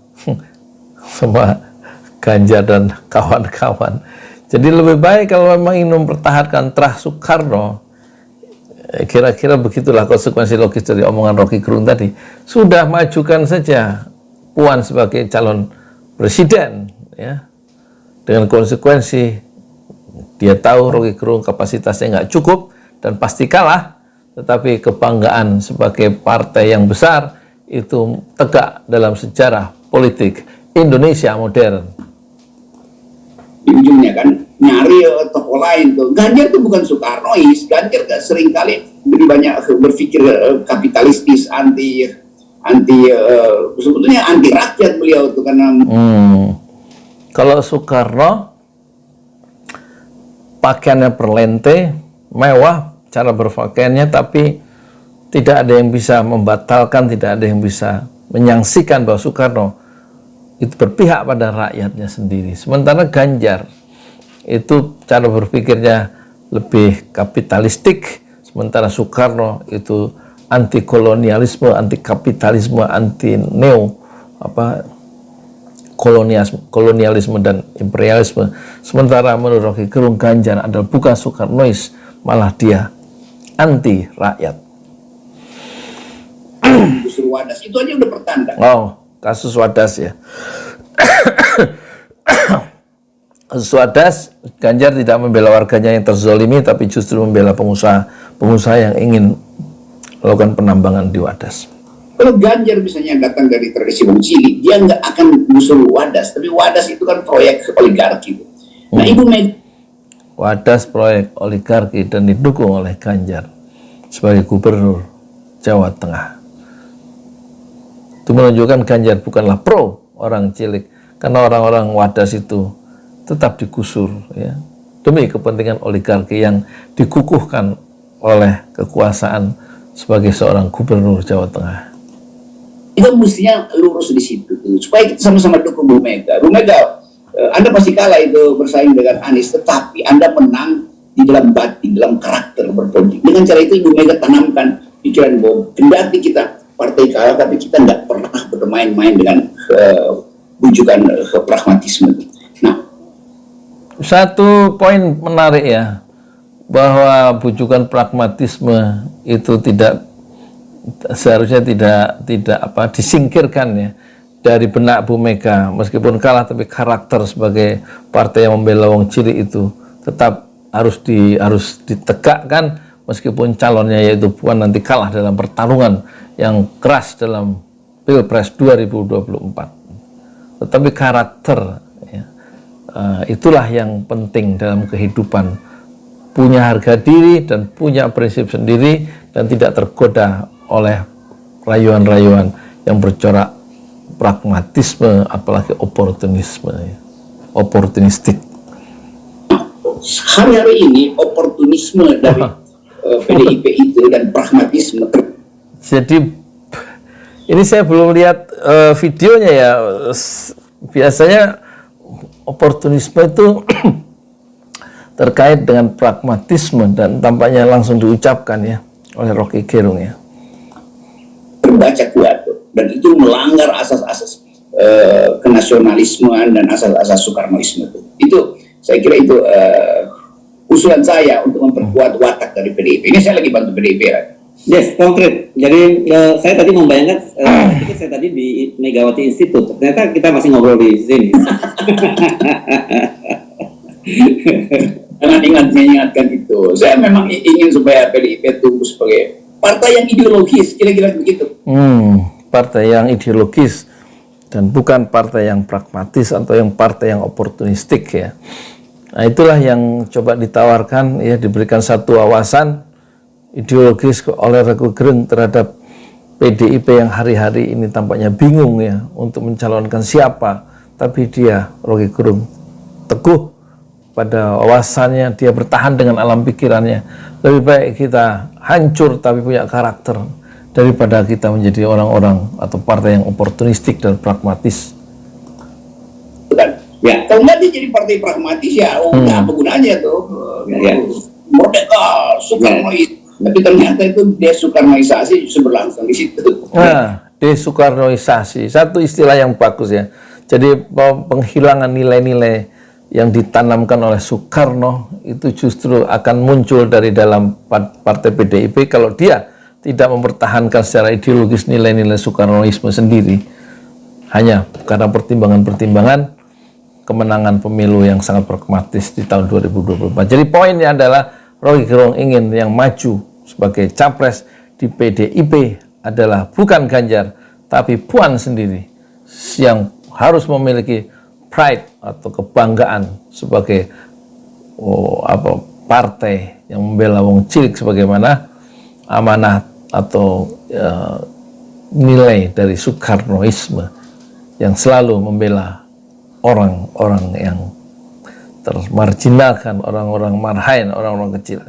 Ganjar dan kawan-kawan. Jadi lebih baik kalau memang ingin mempertahankan terah Soekarno, kira-kira begitulah konsekuensi logis dari omongan Rocky Gerung tadi. Sudah majukan saja Puan sebagai calon presiden ya, dengan konsekuensi dia tahu Rocky Gerung kapasitasnya nggak cukup dan pasti kalah, tetapi kebanggaan sebagai partai yang besar itu tegak dalam sejarah politik Indonesia modern. Di ujungnya kan nyari tokoh lain tuh. Ganjar tuh bukan Soekarnois. Ganjar gak sering kali lebih banyak berpikir kapitalistis, anti sebetulnya anti rakyat beliau tuh karena kalau Soekarno pakaiannya perlente, mewah cara berpakaiannya, tapi tidak ada yang bisa membatalkan, tidak ada yang bisa menyangsikan bahwa Soekarno itu berpihak pada rakyatnya sendiri. Sementara Ganjar itu cara berpikirnya lebih kapitalistik, sementara Soekarno itu anti kolonialisme, anti kapitalisme, anti kolonialisme dan imperialisme. Sementara menurut Rocky Gerung, Ganjar adalah bukan Soekarnois, malah dia anti rakyat. Justru Wadas itu aja udah pertanda. Oh, kasus Wadas ya. Kasus Wadas, Ganjar tidak membela warganya yang terzolimi, tapi justru membela pengusaha yang ingin melakukan penambangan di Wadas. Kalau Ganjar misalnya datang dari tradisi Bung Cili, dia nggak akan musuh Wadas, tapi Wadas itu kan proyek oligarki. Nah, Ibu Mega, Wadas proyek oligarki dan didukung oleh Ganjar sebagai gubernur Jawa Tengah. Itu menunjukkan Ganjar bukanlah pro orang cilik, karena orang-orang Wadas itu tetap digusur ya, demi kepentingan oligarki yang dikukuhkan oleh kekuasaan sebagai seorang gubernur Jawa Tengah. kita mestinya lurus di situ tuh, supaya kita sama-sama dukung Bu Mega. Bu Mega, Anda pasti kalah itu bersaing dengan Anies, tetapi Anda menang di dalam batin, dalam karakter berpolitik. Dengan cara itu Ibu Mega tanamkan pikiran bahwa kendati kita partai kalah, tapi kita nggak pernah bermain-main dengan bujukan pragmatisme. Nah, satu poin menarik ya, bahwa bujukan pragmatisme itu seharusnya tidak disingkirkan ya dari benak Bu Mega. Meskipun kalah, tapi karakter sebagai partai yang membela wong cilik itu tetap harus ditegakkan, meskipun calonnya yaitu Puan nanti kalah dalam pertarungan yang keras dalam Pilpres 2024. Tetapi karakter ya, itulah yang penting dalam kehidupan, punya harga diri dan punya prinsip sendiri dan tidak tergoda oleh rayuan-rayuan yang bercorak pragmatisme, apalagi oportunisme ya. Oportunistik. Hari-hari ini oportunisme dari PDIP itu dan pragmatisme. Jadi ini saya belum lihat videonya ya. Biasanya oportunisme itu terkait dengan pragmatisme dan tampaknya langsung diucapkan ya oleh Rocky Gerung ya. Terbaca kuat dan itu melanggar asas-asas kenasionalismean dan asas-asas Soekarnoisme itu saya kira itu usulan saya untuk memperkuat watak dari PDIP. Ini saya lagi bantu PDIP kan. Yes, konkret. Jadi saya tadi membayangkan, saya tadi di Megawati Institute, ternyata kita masih ngobrol di sini. Jangan ingatkan itu. Saya memang ingin supaya PDIP tumbuh sebagai partai yang ideologis, kira-kira begitu. Partai yang ideologis dan bukan partai yang pragmatis atau yang partai yang oportunistik ya. Nah, itulah yang coba ditawarkan ya, diberikan satu wawasan ideologis oleh Rocky Gerung terhadap PDIP yang hari-hari ini tampaknya bingung ya untuk mencalonkan siapa, tapi dia Rocky Gerung teguh pada wawasannya, dia bertahan dengan alam pikirannya. Lebih baik kita hancur tapi punya karakter daripada kita menjadi orang-orang atau partai yang oportunistik dan pragmatis. Bukan. Ya, kalau nggak dia jadi partai pragmatis ya, apa gunanya tuh? Merdeka, Soekarnois. Tapi ternyata itu desoekarnoisasi justru berlangsung di situ. Nah, desoekarnoisasi, satu istilah yang bagus ya. Jadi penghilangan nilai-nilai yang ditanamkan oleh Soekarno itu justru akan muncul dari dalam partai PDIP kalau dia tidak mempertahankan secara ideologis nilai-nilai Soekarnoisme sendiri. Hanya karena pertimbangan-pertimbangan kemenangan pemilu yang sangat pragmatis di tahun 2024. Jadi poinnya adalah Rocky Gerung ingin yang maju sebagai capres di PDIP adalah bukan Ganjar, tapi Puan sendiri yang harus memiliki pride atau kebanggaan sebagai partai yang membela wong cilik sebagaimana amanah atau nilai dari Soekarnoisme yang selalu membela orang-orang yang termarginalkan, orang-orang marhain, orang-orang kecil.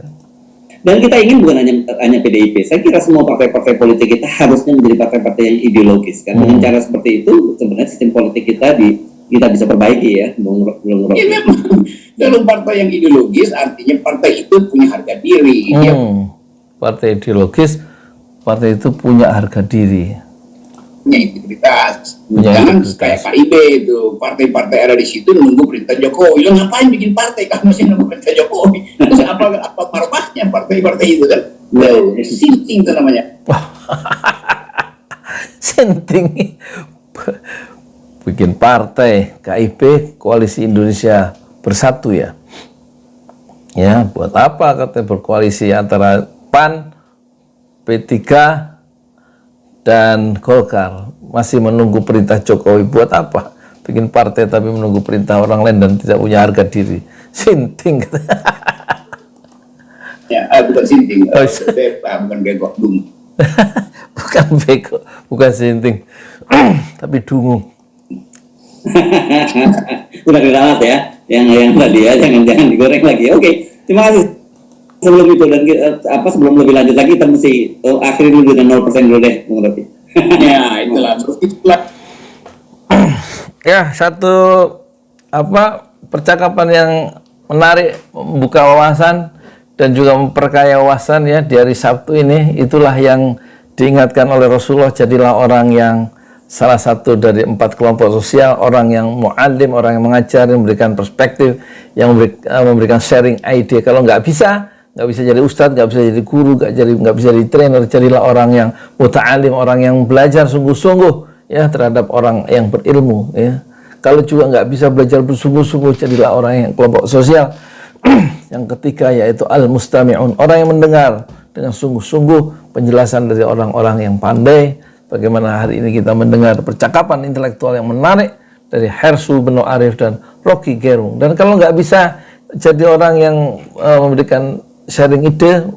Dan kita ingin bukan hanya PDIP. Saya kira semua partai-partai politik kita harusnya menjadi partai-partai yang ideologis kan. Dengan cara seperti itu sebenarnya sistem politik kita bisa perbaiki ya. Ya memang dalam partai yang ideologis artinya partai itu punya harga diri. Partai ideologis, partai itu punya harga diri, punya integritas. Jangan kayak KIB itu, partai-partai ada di situ nunggu perintah Jokowi. Lo ngapain bikin partai kalau masih nunggu perintah Jokowi? Terus apa marwahnya partai-partai itu kan? Sinting itu namanya. Sinting. Bikin partai KIB, Koalisi Indonesia Bersatu ya. Ya, buat apa katanya berkoalisi antara PAN, P3 dan Golkar, masih menunggu perintah Jokowi? Buat apa bikin partai tapi menunggu perintah orang lain dan tidak punya harga diri? Sinting. Ya, bukan sinting, bukan bego, dungu. Bukan bego, bukan sinting, tapi dungu. Udah diralat ya, yang tadi ya, jangan digoreng lagi. Oke, terima kasih. Sebelum itu dan sebelum lebih lanjut lagi kita mesti akhiri dulu dengan 0% dulu deh, Bung Rocky. Ya, itulah. Ya, satu percakapan yang menarik, membuka wawasan dan juga memperkaya wawasan ya di hari Sabtu ini. Itulah yang diingatkan oleh Rasulullah, jadilah orang yang salah satu dari 4 kelompok sosial, orang yang mu'alim, orang yang mengajar, yang memberikan perspektif, yang memberikan sharing ide. Kalau nggak bisa jadi ustadz, nggak bisa jadi guru, nggak bisa jadi trainer, jadilah orang yang muta'alim, orang yang belajar sungguh-sungguh ya terhadap orang yang berilmu ya. Kalau juga nggak bisa belajar bersungguh-sungguh, jadilah orang yang kelompok sosial. Yang ketiga yaitu al-mustami'un, orang yang mendengar dengan sungguh-sungguh penjelasan dari orang-orang yang pandai. Bagaimana hari ini kita mendengar percakapan intelektual yang menarik dari Hersu Beno Arif dan Rocky Gerung. Dan kalau nggak bisa jadi orang yang memberikan sharing ide,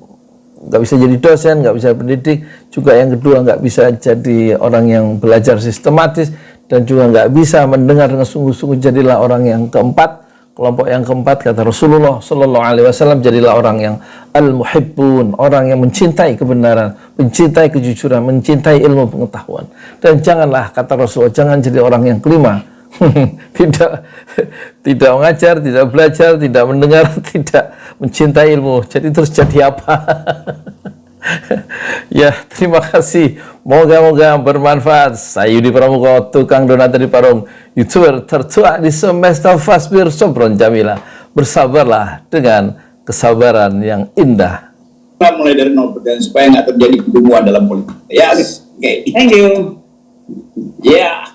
nggak bisa jadi dosen, nggak bisa pendidik, juga yang kedua nggak bisa jadi orang yang belajar sistematis, dan juga nggak bisa mendengar dengan sungguh-sungguh, jadilah orang yang keempat. Kelompok yang keempat kata Rasulullah Sallallahu Alaihi Wasallam, jadilah orang yang al-muhibbun, orang yang mencintai kebenaran, mencintai kejujuran, mencintai ilmu pengetahuan. Dan janganlah kata Rasulullah, jangan jadi orang yang kelima, tidak mengajar, tidak belajar, tidak mendengar, tidak mencintai ilmu. Jadi terus jadi apa? Ya, terima kasih. Moga-moga bermanfaat. Saya Yudi Pramuko, tukang donat dari Parung, YouTuber tertua di semesta Fasbir Sobron Jamila. Bersabarlah dengan kesabaran yang indah. Kita mulai dari 0% supaya nggak terjadi kedunguan dalam politik. Ya, oke. Thank you. Ya.